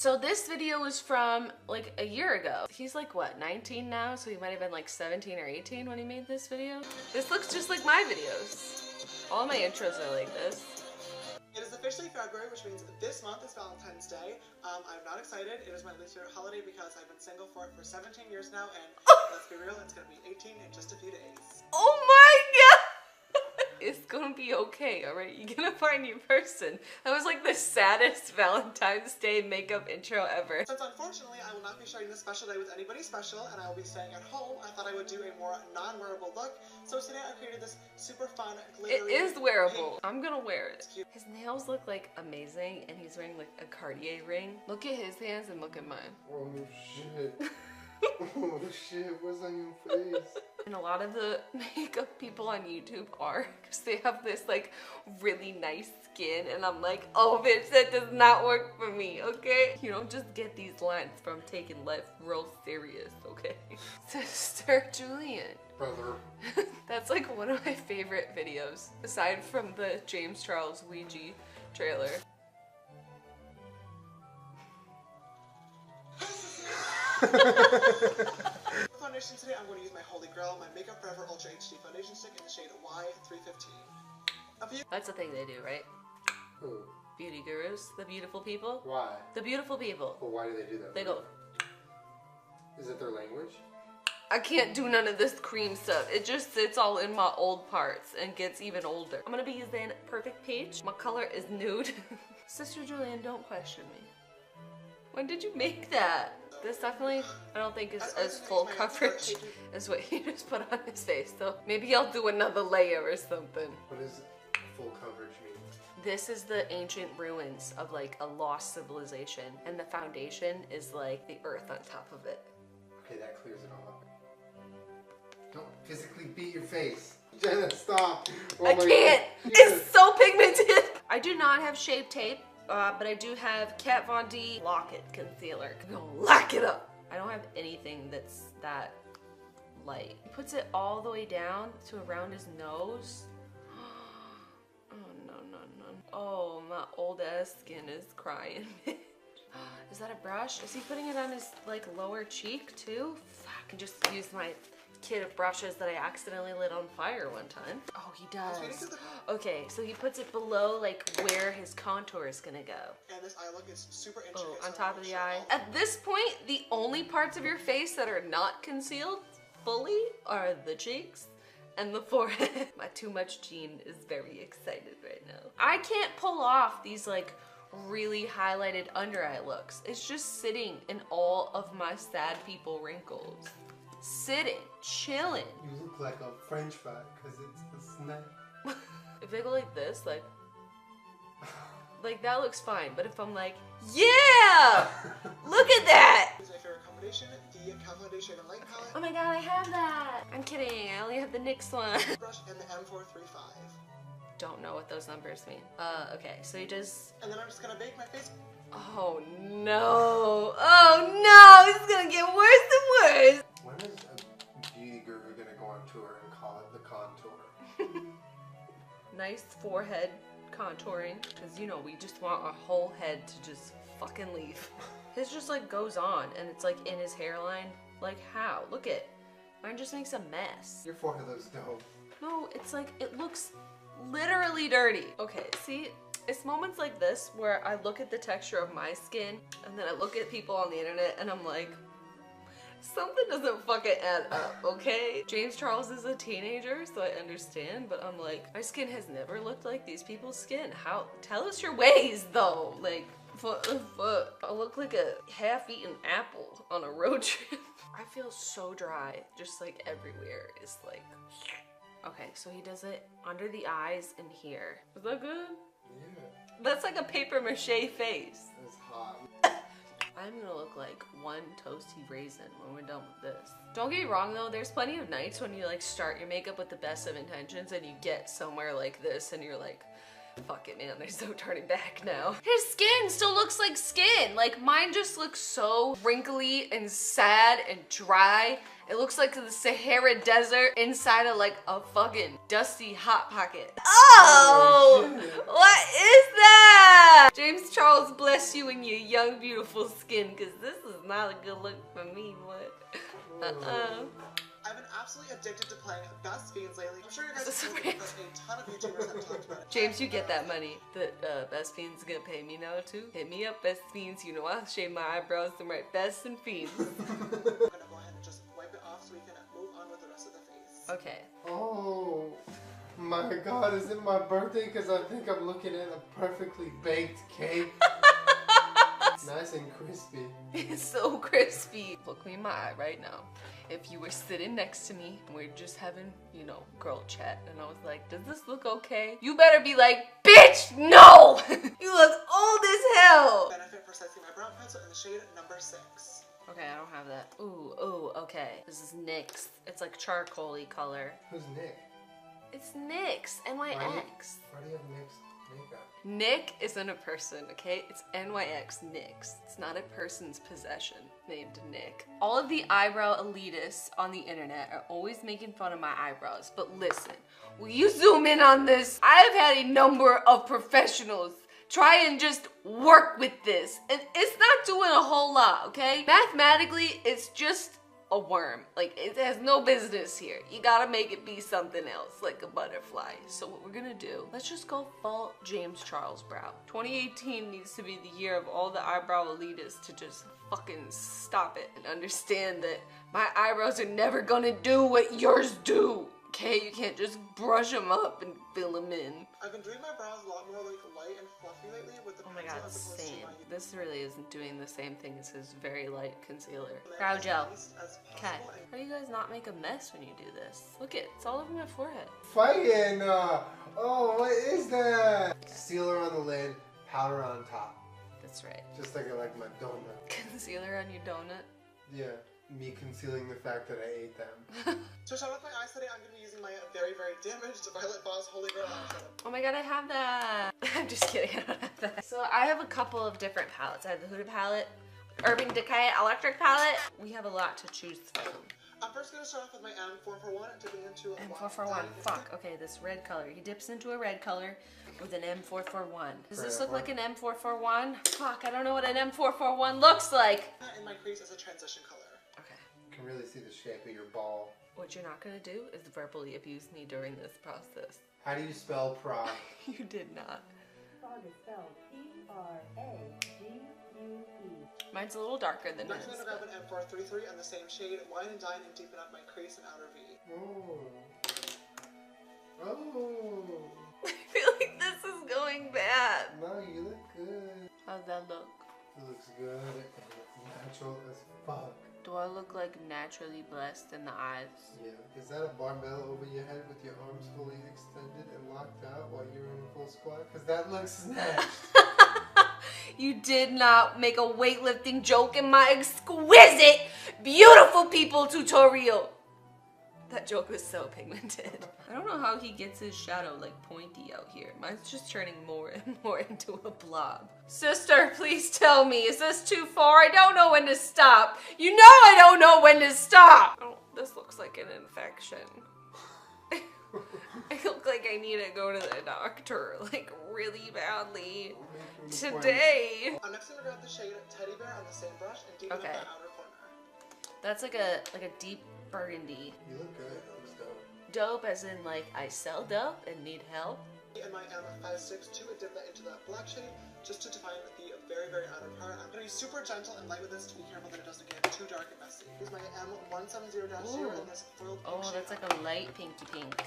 So this video was from like a year ago. He's like what, 19 now? So he might have been like 17 or 18 when he made this video. This looks just like my videos. All my intros are like this. It is officially February, which means this month is Valentine's Day. I'm not excited. It is my least favorite holiday because I've been single for 17 years now, and let's be real, it's gonna be 18 in just a few days. Oh my god! It's gonna be okay, alright? You're gonna find your person. That was like the saddest Valentine's Day makeup intro ever. Since unfortunately I will not be sharing this special day with anybody special, and I will be staying at home, I thought I would do a more non-wearable look. So today I created this super fun, glittery... It is wearable. I'm gonna wear it. His nails look like amazing, and he's wearing like a Cartier ring. Look at his hands and look at mine. Oh shit. Oh shit, what's on your face? And a lot of the makeup people on YouTube are, because they have this like really nice skin, and I'm like, oh bitch, that does not work for me, okay? You don't just get these lines from taking life real serious, okay? Sister Julian. Brother. That's like one of my favorite videos, aside from the James Charles Ouija trailer. For foundation today, I'm going to use my Holy Grail, my Makeup Forever Ultra HD Foundation Stick in the shade Y315. That's the thing they do, right? Who? Beauty gurus, the beautiful people. Why? The beautiful people. Well, why do they do that? They go, Is it their language? I can't do none of this cream stuff. It just sits all in my old parts and gets even older. I'm gonna be using Perfect Peach. My color is nude. Sister Julian, don't question me. When did you make that? This definitely, I don't think is as full coverage as what he just put on his face. So maybe I'll do another layer or something. What does full coverage mean? This is the ancient ruins of like a lost civilization, and the foundation is like the earth on top of it. Okay, that clears it all up. Don't physically beat your face. Jenna, stop. Oh I can't! It's so pigmented! I do not have Shape Tape. But I do have Kat Von D Lock-It Concealer. I'm gonna lock it up. I don't have anything that's that light. He puts it all the way down to around his nose. Oh no, no, no. Oh, my old ass skin is crying. Is that a brush? Is he putting it on his like lower cheek too? I can just use my kit of brushes that I accidentally lit on fire one time. Oh, he does. Okay, so he puts it below like where his contour is gonna go. And this eye look is super intricate. Oh, on top of the eye. At this point, the only parts of your face that are not concealed fully are the cheeks and the forehead. My too much gene is very excited right now. I can't pull off these like really highlighted under eye looks. It's just sitting in all of my sad people wrinkles. Sitting, chilling. You look like a French fry because it's a snack. If I go like this, like that looks fine. But if I'm like, yeah, look at that. This is my favorite combination, the Kat Von D Shade and Light palette. Oh my god, I have that. I'm kidding. I only have the NYX one. Brush and the M435. Don't know what those numbers mean. Okay, so he does. And then I'm just gonna bake my face. Oh no! Oh no! This is gonna get worse and worse. When is a beauty guru gonna go on tour and call it the contour? Nice forehead contouring, because you know we just want our whole head to just fucking leave. His just like goes on, and it's like in his hairline. Like how? Look at mine. Just makes a mess. Your forehead looks dope. No, it's like it looks literally dirty. Okay, see. It's moments like this where I look at the texture of my skin and then I look at people on the internet and I'm like, something doesn't fucking add up, okay? James Charles is a teenager, so I understand, but I'm like, my skin has never looked like these people's skin. How? Tell us your ways, though. Like, I look like a half-eaten apple on a road trip. I feel so dry, just like everywhere is like, okay, so he does it under the eyes and here. Is that good? Yeah. That's like a paper mache face. That's hot. I'm gonna look like one toasty raisin when we're done with this. Don't get me wrong though, there's plenty of nights when you like start your makeup with the best of intentions and you get somewhere like this and you're like, Fuck it, man. There's no turning back now. His skin still looks like skin. Like, mine just looks so wrinkly and sad and dry. It looks like the Sahara Desert inside of like a fucking dusty Hot Pocket. Oh! What is that? James Charles, bless you in your young, beautiful skin, because this is not a good look for me, but I've been absolutely addicted to playing Best Fiends lately. I'm sure you guys have seen it because a ton of YouTubers have talked about it. James, you get that money that Best Fiends is gonna pay me now too. Hit me up, Best Fiends. You know I'll shave my eyebrows and write Best and Fiends. I'm gonna go ahead and just wipe it off so we can move on with the rest of the face. Okay. Oh my God, is it my birthday? Because I think I'm looking at a perfectly baked cake. Nice and crispy. It's so crispy. Look me in my eye right now. If you were sitting next to me and we're just having, you know, girl chat, and I was like, does this look okay? You better be like, bitch, no! You look old as hell! Benefit for setting my brow pencil in the shade number 6. Okay, I don't have that. Ooh, okay. This is NYX. It's like charcoal-y color. Who's Nick? It's NYX, NYX. Why do you have mixed makeup? Nick isn't a person, okay? It's NYX NYX. It's not a person's possession named Nick. All of the eyebrow elitists on the internet are always making fun of my eyebrows, but listen, will you zoom in on this? I have had a number of professionals try and just work with this, and it's not doing a whole lot, okay? Mathematically, it's just a worm. Like, it has no business here. You gotta make it be something else, like a butterfly. So what we're gonna do, let's just go full James Charles brow. 2018 needs to be the year of all the eyebrow elitists to just fucking stop it and understand that my eyebrows are never gonna do what yours do. Okay, you can't just brush them up and fill them in. I've been doing my brows a lot more like light and fluffy lately with the Oh my pencil god, as opposed to same. my This really isn't doing the same thing as his very light concealer. Brow gel. Okay. How do you guys not make a mess when you do this? Look it, it's all over my forehead. Fighting! Oh, what is that? Concealer on the lid, powder on top. That's right. Just like I like my donut. Concealer on your donut. Yeah, me concealing the fact that I ate them. To show off my eyes today, I'm going to be using my very, very damaged Violet Voss Holy Grail eyeshadow. Oh my god, I have that. I'm just kidding, I don't have that. So I have a couple of different palettes. I have the Huda palette, Urban Decay Electric palette. We have a lot to choose from. I'm first going to start off with my M441, dipping into a M441, fuck. Okay, this red color. He dips into a red color with an M441. Does this look like an M441? Fuck, I don't know what an M441 looks like. In my crease as a transition color. Okay. You can really see the shape of your ball. What you're not gonna do is verbally abuse me during this process. How do you spell prog? You did not. Prog is spelled P-R-A-G-U-E. Mine's a little darker than Next, I'm his. going to grab an M433 in the same shade, Wine and Dine, and deepen up my crease and outer V. Oh. Oh. I feel like this is going bad. No, you look good. How's that look? It looks good and it's natural as fuck. Do I look like naturally blessed in the eyes? Yeah. Is that a barbell over your head with your arms fully extended and locked out while you're in a full squat? Because that looks snatched. You did not make a weightlifting joke in my exquisite, beautiful people tutorial. That joke was so pigmented. I don't know how he gets his shadow like pointy out here. Mine's just turning more and more into a blob. Sister, please tell me, is this too far? I don't know when to stop. You know I don't know when to stop. Oh, this looks like an infection. I look like I need to go to the doctor, like really badly today. I'm next going to grab the shade Teddy Bear on the same brush and deepen up the outer corner. That's like a deep burgundy. You look good. That looks dope. Dope as in like I sell dope and need help. In my M562, I dip that into that black shade just to define the very, very outer part. I'm going to be super gentle and light with this to be careful that it doesn't get too dark and messy. Here's my M170-0 in this foiled pink Oh, that's shade. like a light pinky pink.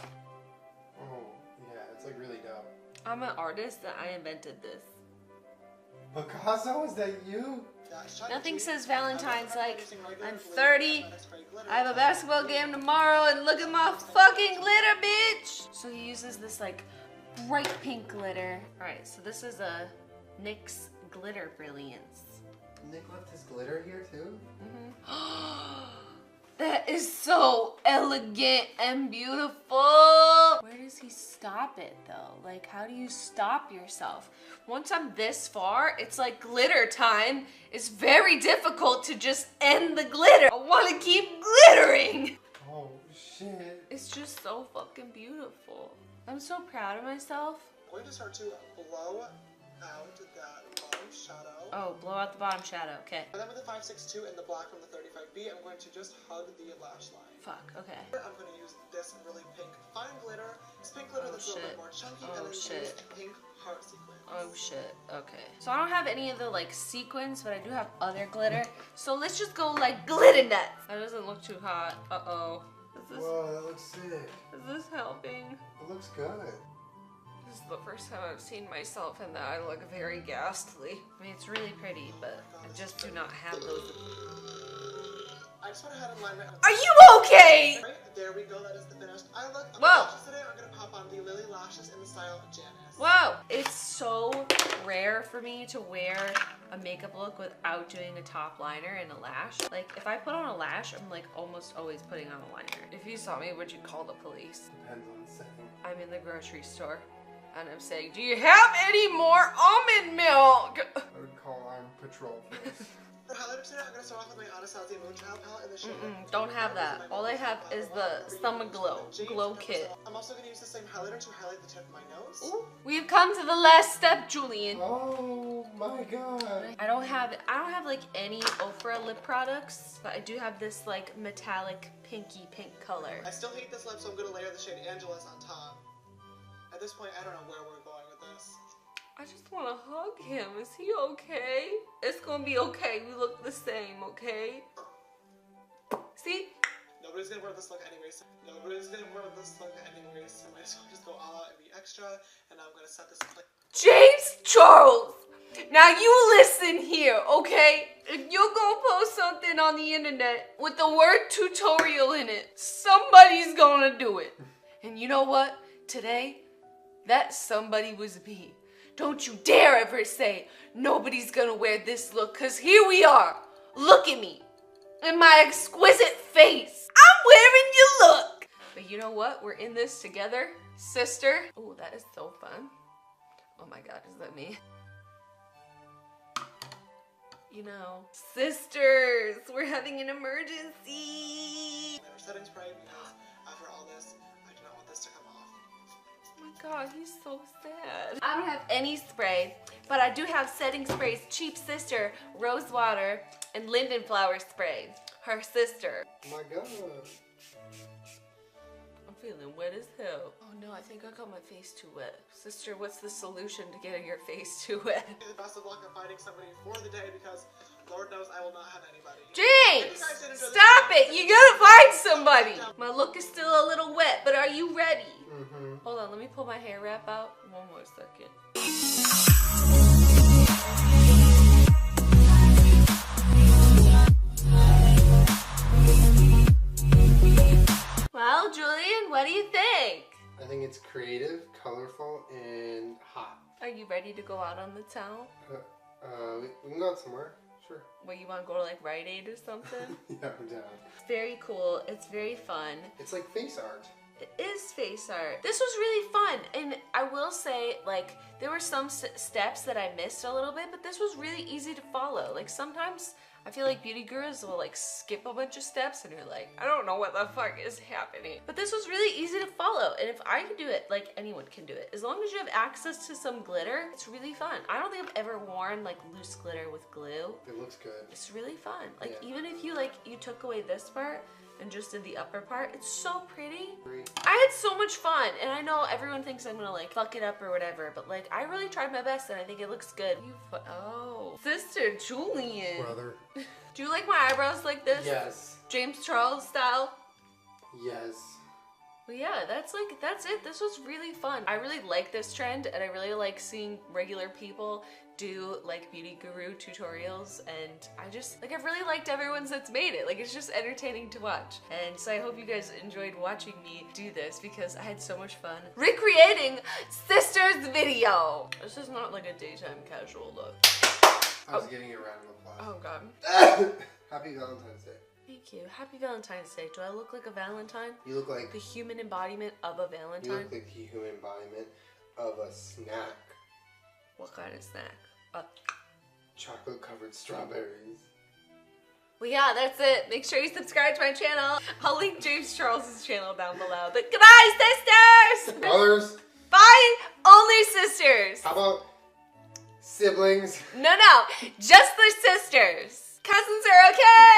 Oh, yeah. It's like really dope. I'm an artist and I invented this. Picasso, is that you? Yeah, it's shiny Nothing sweet. says Valentine's like, Using regular I'm glitter 30, and next spray glitter. I have a basketball game tomorrow and look at my fucking glitter, bitch! So he uses this like bright pink glitter. Alright, so this is a NYX Glitter Brilliance. Nick left his glitter here too? That is so elegant and beautiful. Where does he stop it though? Like, how do you stop yourself? Once I'm this far, it's like glitter time. It's very difficult to just end the glitter. I want to keep glittering. Oh, shit. It's just so fucking beautiful. I'm so proud of myself. I'm going to start to blow out that bottom shadow. Oh, blow out the bottom shadow, okay. And then with the 562 and the black from the 35B, I'm going to just hug the lash line. Fuck, okay. I'm going to use this really pink fine glitter. It's pink glitter that's a little bit more chunky, and then use pink heart sequins. Oh shit, okay. So I don't have any of the like sequins, but I do have other glitter. So let's just go like glitter nuts. That doesn't look too hot. Uh-oh. Whoa, that looks sick. Is this helping? It looks good. This is the first time I've seen myself in that. I look very ghastly. I mean, it's really pretty, but I just do not have those. I just went ahead and lined my Are you okay? Right, there we go, that is the finished eye look. On the Whoa. lashes today, I'm going to pop on the Lily Lashes in the style Janice. Whoa! It's so rare for me to wear a makeup look without doing a top liner and a lash. Like, if I put on a lash, I'm like almost always putting on a liner. If you saw me, would you call the police? Depends on the setting. I'm in the grocery store and I'm saying, do you have any more almond milk? I would call Armed Patrol for this. For highlighter today, I'm going to start off with my Anastasia Moonchild palette in the shade. Don't have that. All I have is the Summer Glow Kit. I'm also going to use the same highlighter to highlight the tip of my nose. Ooh. We've come to the last step, Julian. Oh my god. I don't have like any Ofra lip products, but I do have this like metallic pinky pink color. I still hate this lip, so I'm going to layer the shade Angelus on top. At this point, I don't know where we're going with this. I just want to hug him. Is he okay? It's gonna be okay. We look the same, okay? See? Nobody's gonna wear this look anyways. Nobody's gonna wear this look anyways. So I might as well just go all out and be extra. And I'm gonna set this in place. James Charles! Now you listen here, okay? If you're gonna post something on the internet with the word tutorial in it, somebody's gonna do it. And you know what? Today, that somebody was me. Don't you dare ever say nobody's gonna wear this look, cause here we are. Look at me. In my exquisite face. I'm wearing your look. But you know what? We're in this together. Sister. Oh, that is so fun. Oh my god, is that me? You know, sisters, we're having an emergency. My setting spray because after all this, I do not want this to come off. Oh my god, he's so sad. I don't have any spray, but I do have setting sprays, Cheap Sister, Rose Water, and Linden Flower Spray. Her sister. Oh my god. I'm feeling wet as hell. Oh no, I think I got my face too wet. Sister, what's the solution to getting your face too wet? The best of luck of finding somebody for the day because Lord knows I will not have anybody. James! Stop it! You gotta find somebody! My look is still a little wet, but are you ready? Mm-hmm. Hold on, let me pull my hair wrap out. One more second. Well, Julian, what do you think? I think it's creative, colorful, and hot. Are you ready to go out on the town? We can go out somewhere. Sure. Where you want to go to like Rite Aid or something? Yeah, I'm down. It's very cool. It's very fun. It's like face art. It is face art. This was really fun, and I will say, like, there were some steps that I missed a little bit, but this was really easy to follow. Like, sometimes I feel like beauty gurus will like skip a bunch of steps and you're like, I don't know what the fuck is happening. But this was really easy to follow, and if I can do it, like anyone can do it. As long as you have access to some glitter, it's really fun. I don't think I've ever worn like loose glitter with glue. It looks good. It's really fun. Like Yeah. even if you took away this part and just did the upper part, it's so pretty. Great. I had so much fun, and I know everyone thinks I'm gonna like fuck it up or whatever, but like I really tried my best and I think it looks good. Oh, Sister Julian. Brother. Do you like my eyebrows like this? Yes. James Charles style? Yes. Well, yeah, that's it. This was really fun. I really like this trend, and I really like seeing regular people do like beauty guru tutorials, and I've really liked everyone's that's made it. Like, it's just entertaining to watch. And so I hope you guys enjoyed watching me do this because I had so much fun recreating Sister's video. This is not like a daytime casual look. I was giving you a round of applause. Oh god. Happy Valentine's Day. Thank you. Happy Valentine's Day. Do I look like a Valentine? You look like The human embodiment of a you Valentine? look like the human embodiment of a snack. What kind of snack? Chocolate covered strawberries. Well, yeah, that's it. Make sure you subscribe to my channel. I'll link James Charles' channel down below. But goodbye, sisters! Brothers? Bye! Only sisters! How about siblings? No, just the sisters. Cousins are okay!